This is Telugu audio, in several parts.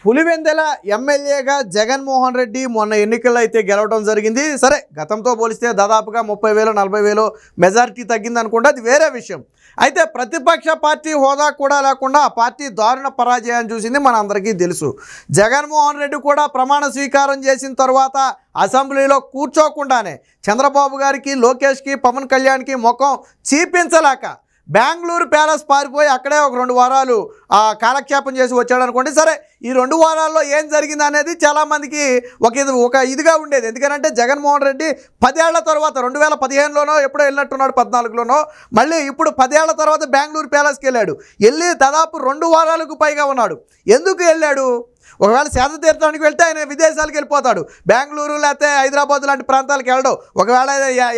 పులివెందుల ఎమ్మెల్యేగా జగన్మోహన్ రెడ్డి మొన్న ఎన్నికల్లో అయితే గెలవడం జరిగింది. సరే, గతంతో పోలిస్తే దాదాపుగా 30,000 40,000 మెజారిటీ తగ్గింది అనుకుంటే అది వేరే విషయం. అయితే ప్రతిపక్ష పార్టీ హోదా కూడా లేకుండా ఆ పార్టీ దారుణ పరాజయాన్ని చూసింది మన అందరికీ తెలుసు. జగన్మోహన్ రెడ్డి కూడా ప్రమాణ స్వీకారం చేసిన తర్వాత అసెంబ్లీలో కూర్చోకుండానే చంద్రబాబు గారికి, లోకేష్కి, పవన్ కళ్యాణ్కి ముఖం చీపించలేక బెంగళూరు ప్యాలెస్ పారిపోయి అక్కడే ఒక 2 వారాలు కాలక్షేపం చేసి వచ్చాడు అనుకోండి. సరే, ఈ 2 వారాల్లో ఏం జరిగింది అనేది చాలామందికి ఒక ఇదిగా ఉండేది. ఎందుకంటే జగన్మోహన్ రెడ్డి 10 ఏళ్ల తర్వాత 2015లోనో ఎప్పుడో వెళ్ళినట్టున్నాడు, 14లోనో, మళ్ళీ ఇప్పుడు 10 ఏళ్ల తర్వాత బెంగళూరు ప్యాలెస్కి వెళ్ళాడు. వెళ్ళి దాదాపు 2 వారాలకు పైగా ఉన్నాడు. ఎందుకు వెళ్ళాడు? ఒకవేళ సేద తీర్థానికి వెళ్తే ఆయన విదేశాలకు వెళ్ళిపోతాడు, బెంగళూరు లేకపోతే హైదరాబాద్ లాంటి ప్రాంతాలకు వెళ్ళడం ఒకవేళ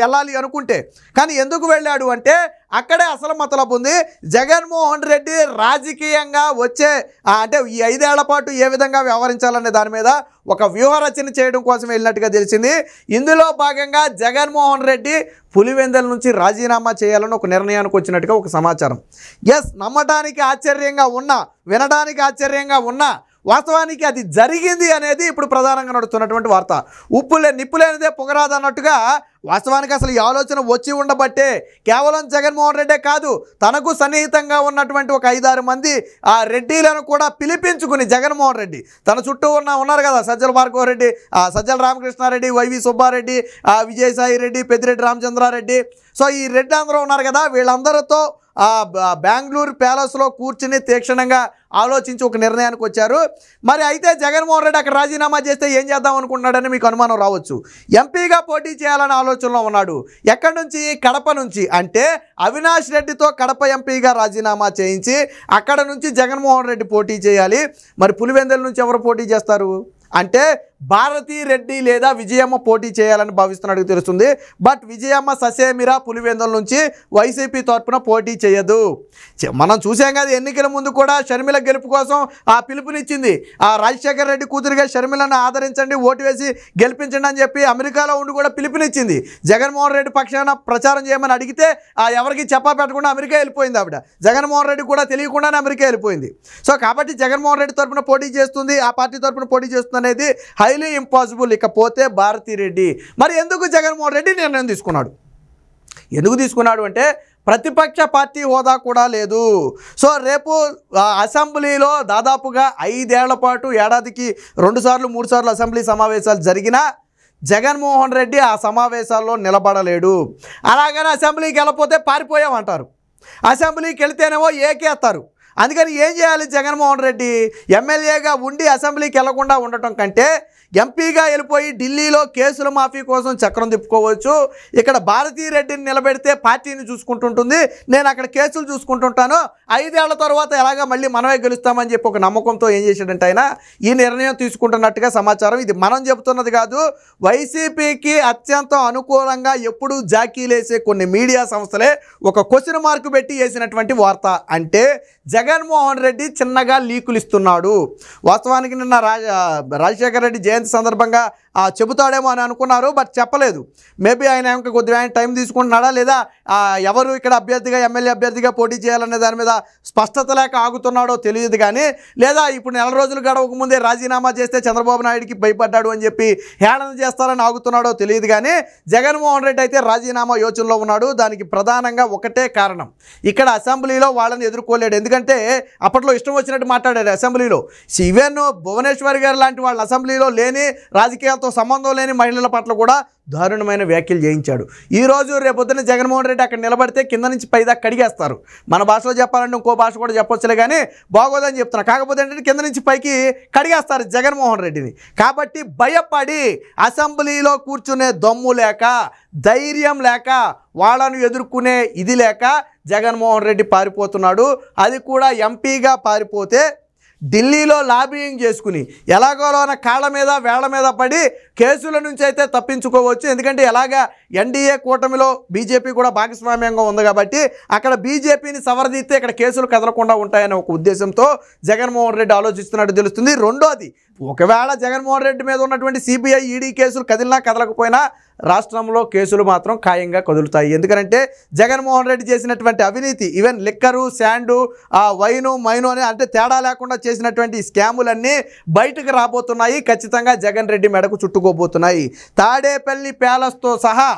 వెళ్ళాలి అనుకుంటే. కానీ ఎందుకు వెళ్ళాడు అంటే అక్కడే అసలు మతలబు ఉంది. జగన్మోహన్ రెడ్డి రాజకీయంగా వచ్చే అంటే ఈ 5 ఏళ్ల పాటు ఏ విధంగా వ్యవహరించాలనే దాని మీద ఒక వ్యూహరచన చేయడం కోసం వెళ్ళినట్టుగా తెలిసింది. ఇందులో భాగంగా జగన్మోహన్ రెడ్డి పులివెందుల నుంచి రాజీనామా చేయాలని ఒక నిర్ణయానికి వచ్చినట్టుగా ఒక సమాచారం. ఎస్, నమ్మడానికి ఆశ్చర్యంగా ఉన్నా, వినడానికి ఆశ్చర్యంగా ఉన్నా, వాస్తవానికి అది జరిగింది అనేది ఇప్పుడు ప్రధానంగా నడుస్తున్నటువంటి వార్త. నిప్పులేనిదే పొగరాదు అన్నట్టుగా వాస్తవానికి అసలు ఈ ఆలోచన వచ్చి ఉండబట్టే కేవలం జగన్మోహన్ రెడ్డే కాదు, తనకు సన్నిహితంగా ఉన్నటువంటి ఒక 5-6 మంది ఆ రెడ్డిలను కూడా పిలిపించుకుని జగన్మోహన్ రెడ్డి తన చుట్టూ ఉన్నారు కదా, సజ్జల భార్గవరెడ్డి, సజ్జల రామకృష్ణారెడ్డి, వైవి సుబ్బారెడ్డి, విజయసాయి రెడ్డి, పెద్దిరెడ్డి రామచంద్రారెడ్డి, సో ఈ రెడ్డి అందరూ ఉన్నారు కదా, వీళ్ళందరితో బెంగళూరు ప్యాలెస్లో కూర్చుని తీక్షణంగా ఆలోచించి ఒక నిర్ణయానికి వచ్చారు. మరి అయితే జగన్మోహన్ రెడ్డి అక్కడ రాజీనామా చేస్తే ఏం చేద్దాం అనుకుంటున్నాడని మీకు అనుమానం రావచ్చు. ఎంపీగా పోటీ చేయాలనే ఆలోచనలో ఉన్నాడు. ఎక్కడి నుంచి? కడప నుంచి. అంటే అవినాష్ రెడ్డితో కడప ఎంపీగా రాజీనామా చేయించి అక్కడ నుంచి జగన్మోహన్ రెడ్డి పోటీ చేయాలి. మరి పులివెందుల నుంచి ఎవరు పోటీ చేస్తారు అంటే భారతీ రెడ్డి లేదా విజయమ్మ పోటీ చేయాలని భావిస్తున్నట్టు తెలుస్తుంది. బట్ విజయమ్మ ససేమిరా పులివెందుల నుంచి వైసీపీ తరఫున పోటీ చేయదు. మనం చూసాం కదా, ఎన్నికల ముందు కూడా షర్మిల గెలుపు కోసం పిలుపునిచ్చింది. రాజశేఖర రెడ్డి కూతురుగా షర్మిలను ఆదరించండి, ఓటు వేసి గెలిపించండి అని చెప్పి అమెరికాలో ఉండి కూడా పిలుపునిచ్చింది. జగన్మోహన్ రెడ్డి పక్షాన ప్రచారం చేయమని అడిగితే ఎవరికి చెప్పా పెట్టకుండా అమెరికా వెళ్ళిపోయింది ఆవిడ. జగన్మోహన్ రెడ్డి కూడా తెలియకుండానే అమెరికా వెళ్ళిపోయింది. సో కాబట్టి జగన్మోహన్ రెడ్డి తరఫున పోటీ చేస్తుంది, ఆ పార్టీ తరఫున పోటీ చేస్తుంది అనేది హైలీ ఇంపాసిబుల్. ఇకపోతే భారతీ రెడ్డి, మరి ఎందుకు జగన్మోహన్ రెడ్డి నిర్ణయం తీసుకున్నాడు? ఎందుకు తీసుకున్నాడు అంటే ప్రతిపక్ష పార్టీ హోదా కూడా లేదు. సో రేపు అసెంబ్లీలో దాదాపుగా 5 ఏళ్ల పాటు ఏడాదికి 2 సార్లు 3 సార్లు అసెంబ్లీ సమావేశాలు జరిగినా జగన్మోహన్ రెడ్డి ఆ సమావేశాల్లో నిలబడలేడు. అలాగని అసెంబ్లీకి వెళ్ళకపోతే పారిపోయామంటారు, అసెంబ్లీకి వెళితేనేమో ఏకేస్తారు. అందుకని ఏం చేయాలి జగన్మోహన్ రెడ్డి? ఎమ్మెల్యేగా ఉండి అసెంబ్లీకి వెళ్లకుండా ఉండటం కంటే ఎంపీగా వెళ్ళిపోయి ఢిల్లీలో కేసుల మాఫీ కోసం చక్రం తిప్పుకోవచ్చు. ఇక్కడ భారతీ రెడ్డిని నిలబెడితే పార్టీని చూసుకుంటుంటుంది, నేను అక్కడ కేసులు చూసుకుంటుంటాను, 5 ఏళ్ల తర్వాత ఎలాగా మళ్ళీ మనమే గెలుస్తామని చెప్పి ఒక నమ్మకంతో ఏం చేశాడంటే ఆయన ఈ నిర్ణయం తీసుకుంటున్నట్టుగా సమాచారం. ఇది మనం చెబుతున్నది కాదు, వైసీపీకి అత్యంత అనుకూలంగా ఎప్పుడూ జాకీలేసే కొన్ని మీడియా సంస్థలే ఒక క్వశ్చన్ మార్కు పెట్టి వేసినటువంటి వార్త. అంటే జగన్మోహన్ రెడ్డి చిన్నగా లీకులు ఇస్తున్నాడు. వాస్తవానికి నిన్న రాజశేఖర రెడ్డి జయంతి సందర్భంగా చెబుతాడేమో అని అనుకున్నారు, బట్ చెప్పలేదు. మేబీ ఆయన ఇంకా కొద్దిగా టైం తీసుకుంటున్నాడా లేదా ఎవరు ఇక్కడ అభ్యర్థిగా ఎమ్మెల్యే అభ్యర్థిగా పోటీ చేయాలనే దాని మీద స్పష్టత లేక ఆగుతున్నాడో తెలియదు. కానీ లేదా ఇప్పుడు 4 రోజులు గడవక ముందే రాజీనామా చేస్తే చంద్రబాబు నాయుడికి భయపడ్డాడు అని చెప్పి హేళన చేస్తారని ఆగుతున్నాడో తెలియదు. కానీ జగన్మోహన్ రెడ్డి అయితే రాజీనామా యోచనలో ఉన్నాడు. దానికి ప్రధానంగా ఒకటే కారణం, ఇక్కడ అసెంబ్లీలో వాళ్ళని ఎదుర్కోలేడు. ఎందుకంటే అప్పట్లో ఇష్టం వచ్చినట్టు మాట్లాడారు అసెంబ్లీలో. ఈవెన్ భువనేశ్వరి గారు లాంటి వాళ్ళు అసెంబ్లీలో లేని, రాజకీయాలతో సంబంధం లేని మహిళల పట్ల కూడా దారుణమైన వ్యాఖ్యలు చేయించాడు. ఈరోజు రేపొద్దున జగన్మోహన్ రెడ్డి అక్కడ నిలబడితే కింద నుంచి పైదాకా కడిగేస్తారు. మన భాషలో చెప్పాలంటే ఇంకో భాష కూడా చెప్పొచ్చులే, కానీ బాగోదని చెప్తున్నా. కాకపోతే ఏంటంటే కింద నుంచి పైకి కడిగేస్తారు జగన్మోహన్ రెడ్డిని. కాబట్టి భయపడి అసెంబ్లీలో కూర్చునే దమ్ము లేక, ధైర్యం లేక, వాళ్ళను ఎదుర్కొనే ఇది లేక జగన్మోహన్ రెడ్డి పారిపోతున్నాడు. అది కూడా ఎంపీగా పారిపోతే ఢిల్లీలో లాబియింగ్ చేసుకుని ఎలాగోలోన కాళ్ళ మీద వేళ్ల మీద పడి కేసుల నుంచి అయితే తప్పించుకోవచ్చు. ఎందుకంటే ఎలాగా ఎన్డీఏ కూటమిలో బీజేపీ కూడా భాగస్వామ్యంగా ఉంది కాబట్టి అక్కడ బీజేపీని సవరదీస్తే ఇక్కడ కేసులు కదలకుండా ఉంటాయనే ఒక ఉద్దేశంతో జగన్మోహన్ రెడ్డి ఆలోచిస్తున్నట్టు తెలుస్తుంది. రెండోది, ఒకవేళ జగన్మోహన్ రెడ్డి మీద ఉన్నటువంటి సిబిఐ ఈడీ కేసులు కదిలినా కదలకపోయినా రాష్ట్రంలో కేసులు మాత్రం ఖాయంగా కదులుతాయి. ఎందుకంటే జగన్మోహన్ రెడ్డి చేసినటువంటి అవినీతి, even liquor, sand, wine, mine అని అంటే తేడా లేకుండా చేసినటువంటి స్కాములన్నీ బయటకు రాబోతున్నాయి. ఖచ్చితంగా జగన్ రెడ్డి మెడకు చుట్టుకోబోతున్నాయి. తాడేపల్లి ప్యాలెస్తో సహా,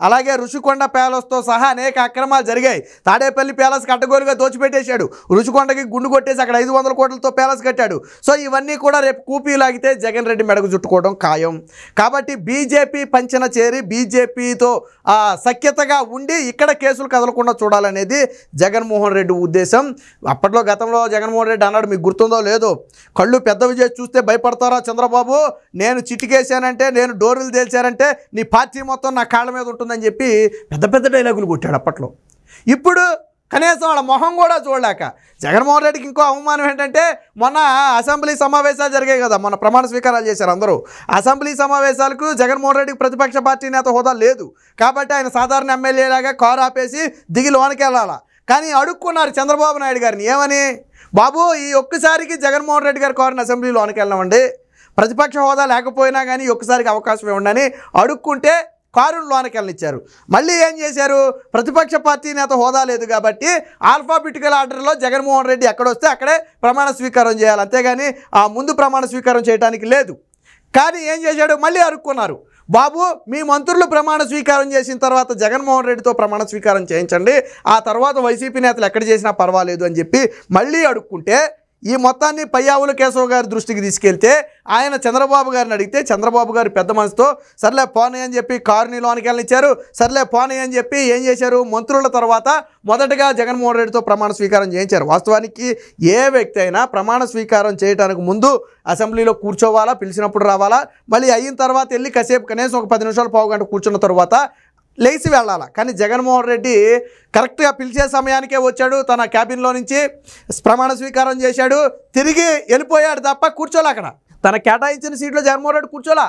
అలాగే ఋషికొండ ప్యాలెస్తో సహా అనేక అక్రమాలు జరిగాయి. తాడేపల్లి ప్యాలెస్కి అడ్డగోలుగా దోచిపెట్టేశాడు. ఋషికొండకి గుండు కొట్టేసి అక్కడ 500 కోట్లతో ప్యాలెస్ కట్టాడు. సో ఇవన్నీ కూడా రేపు కూపీ లాగితే జగన్ రెడ్డి మెడకు చుట్టుకోవడం ఖాయం. కాబట్టి బీజేపీ పంచన చేరి బీజేపీతో సఖ్యతగా ఉండి ఇక్కడ కేసులు కదలకుండా చూడాలనేది జగన్మోహన్ రెడ్డి ఉద్దేశం. అప్పట్లో గతంలో జగన్మోహన్ రెడ్డి అన్నాడు, మీకు గుర్తుందో లేదో, కళ్ళు పెద్దవి చేసి చూస్తే భయపడతారా చంద్రబాబు, నేను చిటికేశానంటే, నేను డోర్లు తేల్చానంటే నీ పార్టీ మొత్తం నా కాళ్ళ మీద ఉంటుంది అని చెప్పి పెద్ద పెద్ద డైలాగులు కొట్టాడు అప్పట్లో. ఇప్పుడు కనీసం వాళ్ళ మొహం కూడా చూడలేక జగన్మోహన్ రెడ్డికి ఇంకో అవమానం ఏంటంటే, మొన్న అసెంబ్లీ సమావేశాలు జరిగాయి కదా, మొన్న ప్రమాణ స్వీకారాలు చేశారు అందరూ. అసెంబ్లీ సమావేశాలకు జగన్మోహన్ రెడ్డికి ప్రతిపక్ష పార్టీ నేత హోదా లేదు కాబట్టి ఆయన సాధారణ ఎమ్మెల్యేలాగా కారు ఆపేసి దిగి లోనికి వెళ్ళాలా. కానీ అడుక్కున్నారు చంద్రబాబు నాయుడు గారిని, ఏమని, బాబు ఈ ఒక్కసారికి జగన్మోహన్ రెడ్డి గారి కారుని అసెంబ్లీ లోనికి వెళ్ళమండి, ప్రతిపక్ష హోదా లేకపోయినా కానీ ఒక్కసారికి అవకాశం ఇవ్వండి అడుక్కుంటే కారును లోనికి వెళ్ళనిచ్చారు. మళ్ళీ ఏం చేశారు, ప్రతిపక్ష పార్టీ నేత హోదా లేదు కాబట్టి ఆల్ఫాబెటికల్ ఆర్డర్లో జగన్మోహన్ రెడ్డి ఎక్కడొస్తే అక్కడే ప్రమాణ స్వీకారం చేయాలి, అంతేగాని ఆ ముందు ప్రమాణ స్వీకారం చేయడానికి లేదు. కానీ ఏం చేశాడు, మళ్ళీ అడుక్కున్నారు, బాబు మీ మంత్రులు ప్రమాణ స్వీకారం చేసిన తర్వాత జగన్మోహన్ రెడ్డితో ప్రమాణ స్వీకారం చేయించండి, ఆ తర్వాత వైసీపీ నేతలు ఎక్కడ చేసినా పర్వాలేదు అని చెప్పి మళ్ళీ అడుక్కుంటే ఈ మొత్తాన్ని పయ్యావుల కేశవ్ గారి దృష్టికి తీసుకెళ్తే ఆయన చంద్రబాబు గారిని అడిగితే చంద్రబాబు గారు పెద్ద మనసుతో సర్లే పోనీ అని చెప్పి కారుని లోనికి వెళ్ళనిచ్చారు. సర్లే పోనీ అని చెప్పి ఏం చేశారు, మంత్రుల తర్వాత మొదటగా జగన్మోహన్ రెడ్డితో ప్రమాణ స్వీకారం చేయించారు. వాస్తవానికి ఏ వ్యక్తి అయినా ప్రమాణ స్వీకారం చేయడానికి ముందు అసెంబ్లీలో కూర్చోవాలా, పిలిచినప్పుడు రావాలా, మళ్ళీ అయిన తర్వాత వెళ్ళి కాసేపు కనీసం ఒక 10 నిమిషాలు పావు గంట కూర్చున్న తర్వాత లేచి వెళ్ళాలి. కానీ జగన్మోహన్ రెడ్డి కరెక్ట్గా పిలిచే సమయానికే వచ్చాడు, తన క్యాబిన్లో నుంచి ప్రమాణ స్వీకారం చేశాడు, తిరిగి వెళ్ళిపోయాడు తప్ప కూర్చోలే. అక్కడ తన కేటాయించిన సీట్లో జగన్మోహన్ రెడ్డి కూర్చోలా.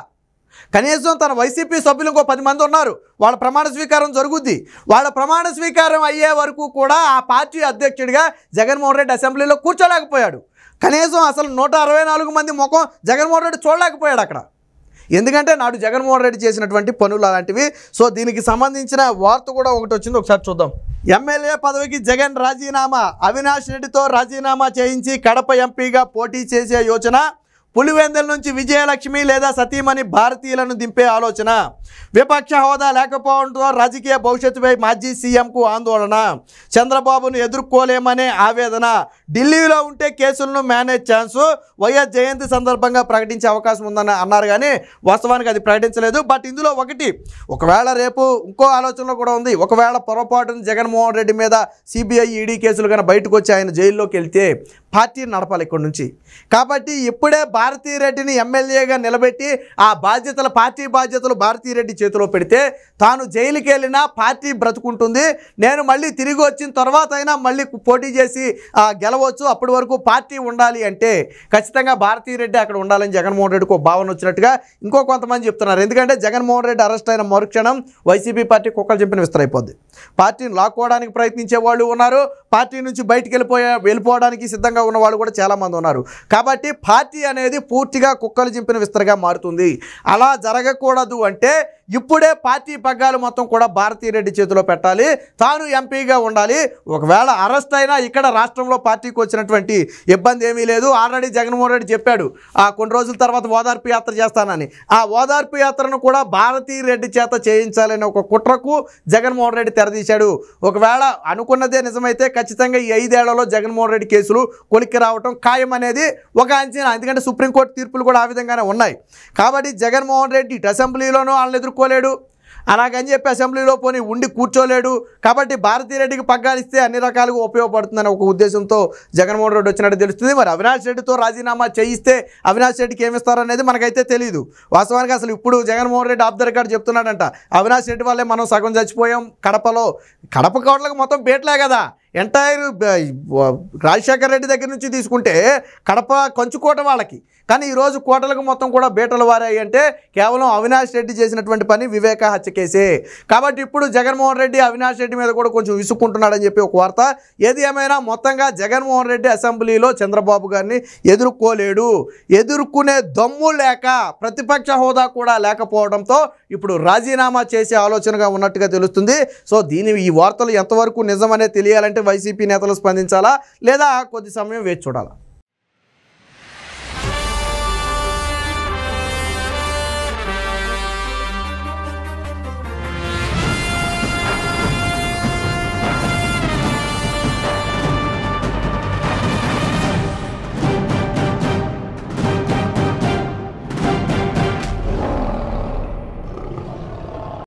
కనీసం తన వైసీపీ సభ్యులు ఇంకో 10 మంది ఉన్నారు, వాళ్ళ ప్రమాణ స్వీకారం జరుగుద్ది. వాళ్ళ ప్రమాణ స్వీకారం అయ్యే వరకు కూడా ఆ పార్టీ అధ్యక్షుడిగా జగన్మోహన్ రెడ్డి అసెంబ్లీలో కూర్చోలేకపోయాడు. కనీసం అసలు 164 మంది ముఖం జగన్మోహన్ రెడ్డి చూడలేకపోయాడు అక్కడ. ఎందుకంటే నాడు జగన్మోహన్ రెడ్డి చేసినటువంటి పనులు అలాంటివి. సో దీనికి సంబంధించిన వార్త కూడా ఒకటి వచ్చింది, ఒకసారి చూద్దాం. ఎమ్మెల్యే పదవికి జగన్ రాజీనామా, అవినాష్ రెడ్డితో రాజీనామా చేయించి కడప ఎంపీగా పోటీ చేసే యోచన, పులివెందుల నుంచి విజయలక్ష్మి లేదా సతీమణి భారతీయులను దింపే ఆలోచన, విపక్ష హోదా లేకపోవడంతో రాజకీయ భవిష్యత్తుపై మాజీ సీఎంకు ఆందోళన, చంద్రబాబును ఎదుర్కోలేమనే ఆవేదన, ఢిల్లీలో ఉంటే కేసులను మేనేజ్ ఛాన్సు, వైఎస్ జయంతి సందర్భంగా ప్రకటించే అవకాశం ఉందని అన్నారు కానీ వాస్తవానికి అది ప్రకటించలేదు. బట్ ఇందులో ఒకవేళ రేపు ఇంకో ఆలోచనలో కూడా ఉంది, ఒకవేళ పొరపాటున జగన్మోహన్ రెడ్డి మీద సిబిఐ ఈడీ కేసులు కానీ బయటకు వచ్చి ఆయన జైల్లోకి వెళ్తే పార్టీని నడపాలి ఇక్కడి నుంచి. కాబట్టి ఇప్పుడే భారతీరెడ్డిని ఎమ్మెల్యేగా నిలబెట్టి ఆ పార్టీ బాధ్యతలు భారతీరెడ్డి చేతిలో పెడితే తాను జైలుకి వెళ్ళినా పార్టీ బ్రతుకుంటుంది, నేను మళ్ళీ తిరిగి వచ్చిన తర్వాత అయినా మళ్ళీ పోటీ చేసి గెలవచ్చు, అప్పటి వరకు పార్టీ ఉండాలి అంటే ఖచ్చితంగా భారతీరెడ్డి అక్కడ ఉండాలని జగన్మోహన్ రెడ్డికి ఒక భావన వచ్చినట్టుగా ఇంకో కొంతమంది చెప్తున్నారు. ఎందుకంటే జగన్మోహన్ రెడ్డి అరెస్ట్ అయిన మరుక్షణం వైసీపీ పార్టీ కుక్కలు చింపిన విస్తరైపోద్ది. పార్టీని లాక్కోవడానికి ప్రయత్నించే వాళ్ళు ఉన్నారు, పార్టీ నుంచి బయటికి వెళ్ళిపోవడానికి సిద్ధంగా ఉన్న వాళ్ళు కూడా చాలామంది ఉన్నారు. కాబట్టి పార్టీ అనేది పూర్తిగా కుక్కలు చింపిన విస్తరగా మారుతుంది. అలా జరగకూడదు అంటే ఇప్పుడే పార్టీ పగ్గాలు మొత్తం కూడా భారతీరెడ్డి చేతిలో పెట్టాలి, తాను ఎంపీగా ఉండాలి. ఒకవేళ అరెస్ట్ అయినా ఇక్కడ రాష్ట్రంలో పార్టీకి వచ్చినటువంటి ఇబ్బంది ఏమీ లేదు. ఆల్రెడీ జగన్మోహన్ రెడ్డి చెప్పాడు కొన్ని రోజుల తర్వాత ఓదార్పు యాత్ర చేస్తానని. ఆ ఓదార్పు యాత్రను కూడా భారతీరెడ్డి చేత చేయించాలని ఒక కుట్రకు జగన్మోహన్ రెడ్డి తెరదీశాడు. ఒకవేళ అనుకున్నదే నిజమైతే ఖచ్చితంగా ఈ 5 ఏళ్లలో జగన్మోహన్ రెడ్డి కేసులు కొలిక్కి రావటం ఖాయం అనేది ఒక అంచనా. ఎందుకంటే సుప్రీంకోర్టు తీర్పులు కూడా ఆ విధంగానే ఉన్నాయి. కాబట్టి జగన్మోహన్ రెడ్డి అసెంబ్లీలోనూ వాళ్ళని ఎదుర్కోలేడు, అలాగని చెప్పి అసెంబ్లీలో పోని ఉండి కూర్చోలేడు. కాబట్టి భారతీరెడ్డికి పగ్గాలిస్తే అన్ని రకాలుగా ఉపయోగపడుతుందని ఒక ఉద్దేశంతో జగన్మోహన్ రెడ్డి వచ్చినట్టు తెలుస్తుంది. మరి అవినాష్ రెడ్డితో రాజీనామా చేయిస్తే అవినాష్ రెడ్డికి ఏమిస్తారనేది మనకైతే తెలియదు. వాస్తవానికి అసలు ఇప్పుడు Jaganmohan Reddy off the record చెప్తున్నాడంట, అవినాష్ రెడ్డి వల్లే మనం సగం చచ్చిపోయాం కడప కోట్లకు మొత్తం బేట్లే కదా, ఎంటైర్ రాజశేఖర రెడ్డి దగ్గర నుంచి తీసుకుంటే కడప కంచుకోట వాళ్ళకి, కానీ ఈరోజు కోటలకు మొత్తం కూడా బీటలు వారాయి అంటే కేవలం అవినాష్ రెడ్డి చేసినటువంటి పని వివేక హత్య కేసే. కాబట్టి ఇప్పుడు జగన్మోహన్ రెడ్డి అవినాష్ రెడ్డి మీద కూడా కొంచెం విసుక్కుంటున్నాడని చెప్పి ఒక వార్త. ఏది ఏమైనా మొత్తంగా జగన్మోహన్ రెడ్డి అసెంబ్లీలో చంద్రబాబు గారిని ఎదుర్కోలేడు, ఎదుర్కొనే దమ్ము లేక ప్రతిపక్ష హోదా కూడా లేకపోవడంతో ఇప్పుడు రాజీనామా చేసే ఆలోచనగా ఉన్నట్టుగా తెలుస్తుంది. సో ఈ వార్తలు ఎంతవరకు నిజమనే తెలియాలంటే వైసీపీ నేతలు స్పందించాలా లేదా కొద్ది సమయం వేచి చూడాలా?